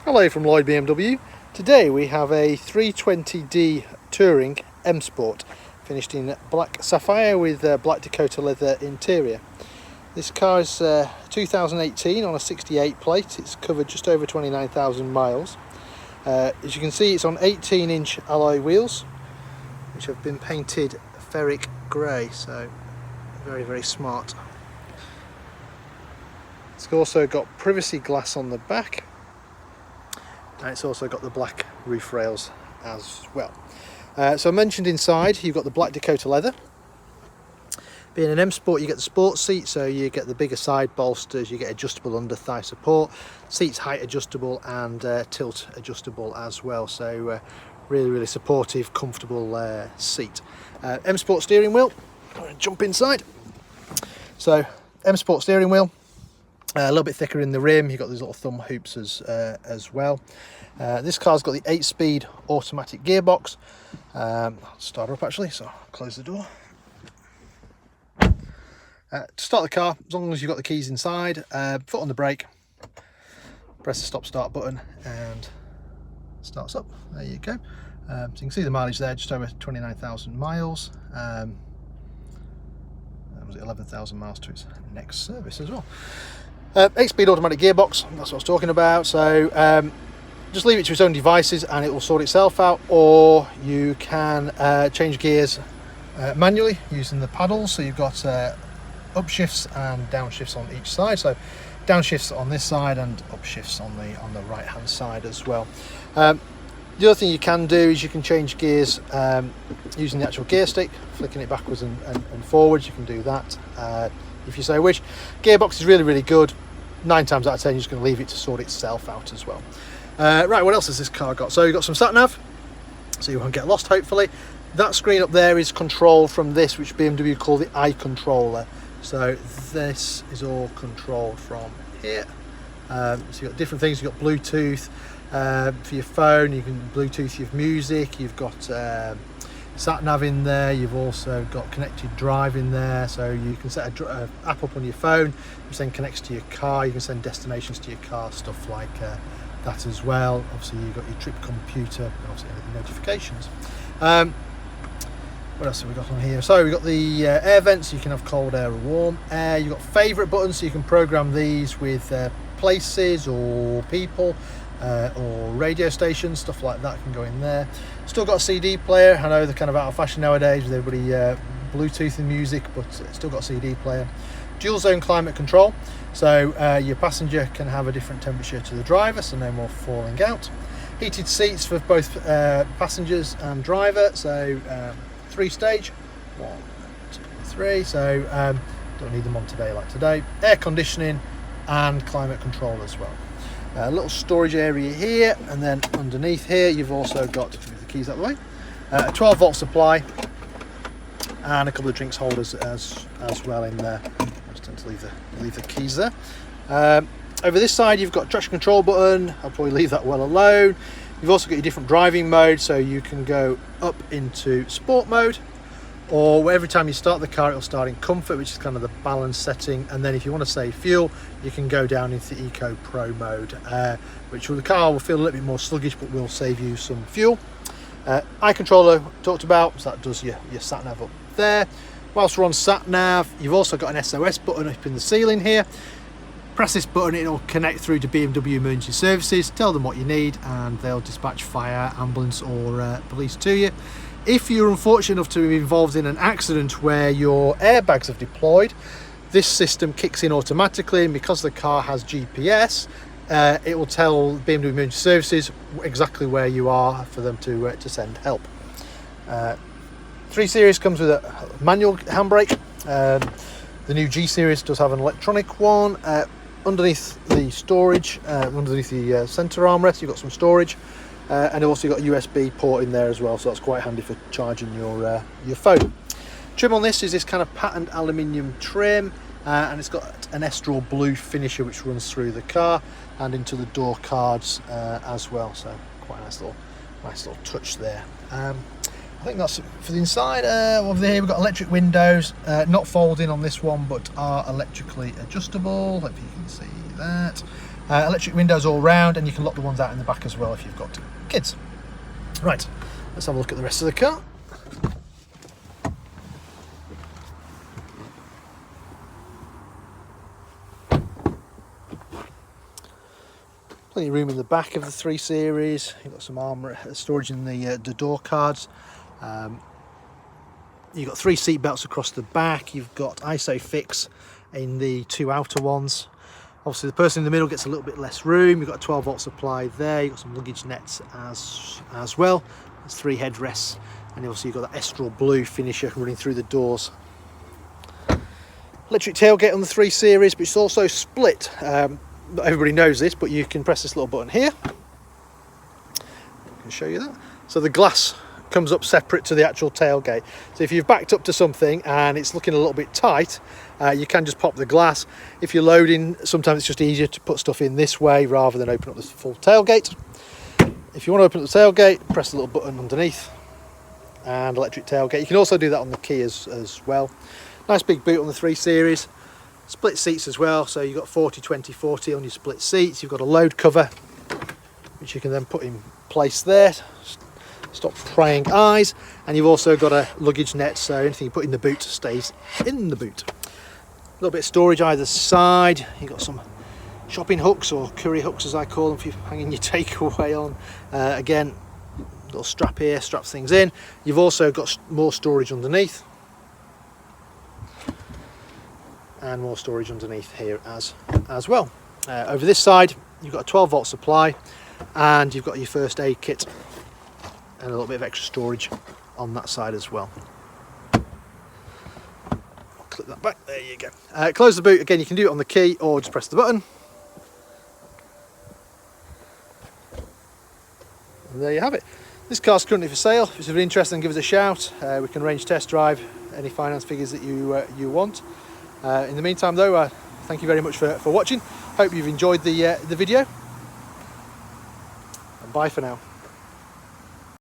Hello from Lloyd BMW. Today we have a 320D Touring M Sport finished in black sapphire with black Dakota leather interior. This car is 2018 on a 68 plate. It's covered just over 29,000 miles. As you can see, it's on 18-inch alloy wheels which have been painted ferric grey, so very smart. It's also got privacy glass on the back, and it's also got the black roof rails as well. So I mentioned inside you've got the black Dakota leather. Being an M Sport, you get the sports seat, so you get the bigger side bolsters, you get adjustable under thigh support, seats height adjustable and tilt adjustable as well, so really supportive, comfortable seat. M Sport steering wheel, I'm going to jump inside. So M Sport steering wheel, a little bit thicker in the rim. You've got these little thumb hoops as well. This car's got the 8-speed automatic gearbox. I'll start her up actually, so I'll close the door. To start the car, as long as you've got the keys inside, foot on the brake, press the stop start button and starts up. There you go. So you can see the mileage there, just over 29,000 miles. Was it 11,000 miles to its next service as well. 8-speed automatic gearbox, that's what I was talking about. So just leave it to its own devices and it will sort itself out, or you can change gears manually using the paddles. So you've got upshifts and downshifts on each side. So downshifts on this side and upshifts on the right hand side as well. The other thing you can do is you can change gears using the actual gear stick, flicking it backwards and forwards. You can do that if you so wish. Gearbox is really good. 9 times out of 10 you're just going to leave it to sort itself out as well. Right, what else has this car got? So you've got some sat nav, so you won't get lost hopefully. That screen up there is controlled from this, which BMW call the iController. So this is all controlled from here. So you've got different things. You've got Bluetooth for your phone, you can Bluetooth your music, you've got sat nav in there, you've also got connected drive in there, so you can set an app up on your phone which then connects to your car. You can send destinations to your car, stuff like that as well. Obviously you've got your trip computer and obviously the notifications. What else have we got on here? So we've got the air vents, you can have cold air or warm air. You've got favourite buttons, so you can program these with places or people or radio stations, stuff like that can go in there. Still got a CD player. I know they're kind of out of fashion nowadays with everybody Bluetoothing music, but it's still got a CD player. Dual zone climate control, so your passenger can have a different temperature to the driver, so no more falling out. Heated seats for both passengers and driver, so 3-stage, 1, 2, 3, so don't need them on today like today. Air conditioning and climate control as well. A little storage area here, and then underneath here you've also got, move the keys that way, a 12-volt supply and a couple of drinks holders as well in there. I just tend to leave the keys there. Over this side you've got traction control button. I'll probably leave that well alone. You've also got your different driving modes, so you can go up into sport mode, or every time you start the car it'll start in comfort, which is kind of the balance setting, and then if you want to save fuel you can go down into the Eco Pro mode, which the car will feel a little bit more sluggish but will save you some fuel. iController talked about, so that does your sat nav up there. Whilst we're on sat nav, you've also got an SOS button up in the ceiling here. Press this button, it'll connect through to BMW emergency services, tell them what you need and they'll dispatch fire, ambulance or police to you. If you're unfortunate enough to be involved in an accident where your airbags have deployed, this system kicks in automatically, and because the car has GPS, it will tell BMW Emergency Services exactly where you are for them to send help. 3 Series comes with a manual handbrake. The new G Series does have an electronic one. Underneath the storage, underneath the centre armrest, you've got some storage. And also you've got a USB port in there as well, so that's quite handy for charging your phone. Trim on this is this kind of patterned aluminium trim, and it's got an Estrel blue finisher which runs through the car and into the door cards as well, so quite a nice little touch there. I think that's it for the inside. Over here we've got electric windows, not folding on this one but are electrically adjustable, if you can see that. Electric windows all round, and you can lock the ones out in the back as well if you've got kids. Right, let's have a look at the rest of the car. Plenty of room in the back of the 3 Series. You've got some armour storage in the door cards. You've got 3 seat belts across the back. You've got ISOFIX in the 2 outer ones. Obviously the person in the middle gets a little bit less room. You've got a 12 volt supply there. You've got some luggage nets as well. There's 3 headrests, and obviously you've got that Estral blue finisher running through the doors. Electric tailgate on the 3 Series, but it's also split. Not everybody knows this, but you can press this little button here. I can show you that. So the glass comes up separate to the actual tailgate. So if you've backed up to something and it's looking a little bit tight, you can just pop the glass. If you're loading, sometimes it's just easier to put stuff in this way rather than open up the full tailgate. If you want to open up the tailgate, press the little button underneath, and electric tailgate. You can also do that on the key as well. Nice big boot on the 3 Series. Split seats as well, so you've got 40, 20, 40 on your split seats. You've got a load cover, which you can then put in place there. Stop prying eyes. And you've also got a luggage net, so anything you put in the boot stays in the boot. A little bit of storage either side. You've got some shopping hooks, or curry hooks as I call them, if you're hanging your takeaway on. Again, little strap here, straps things in. You've also got more storage underneath. And more storage underneath here as well. Over this side, you've got a 12 volt supply, and you've got your first aid kit and a little bit of extra storage on that side as well. Clip that back, there you go. Close the boot, again you can do it on the key or just press the button. And there you have it. This car's currently for sale. If it's of interest, then give us a shout. We can arrange test drive, any finance figures that you want. In the meantime though, thank you very much for watching. Hope you've enjoyed the video, and bye for now.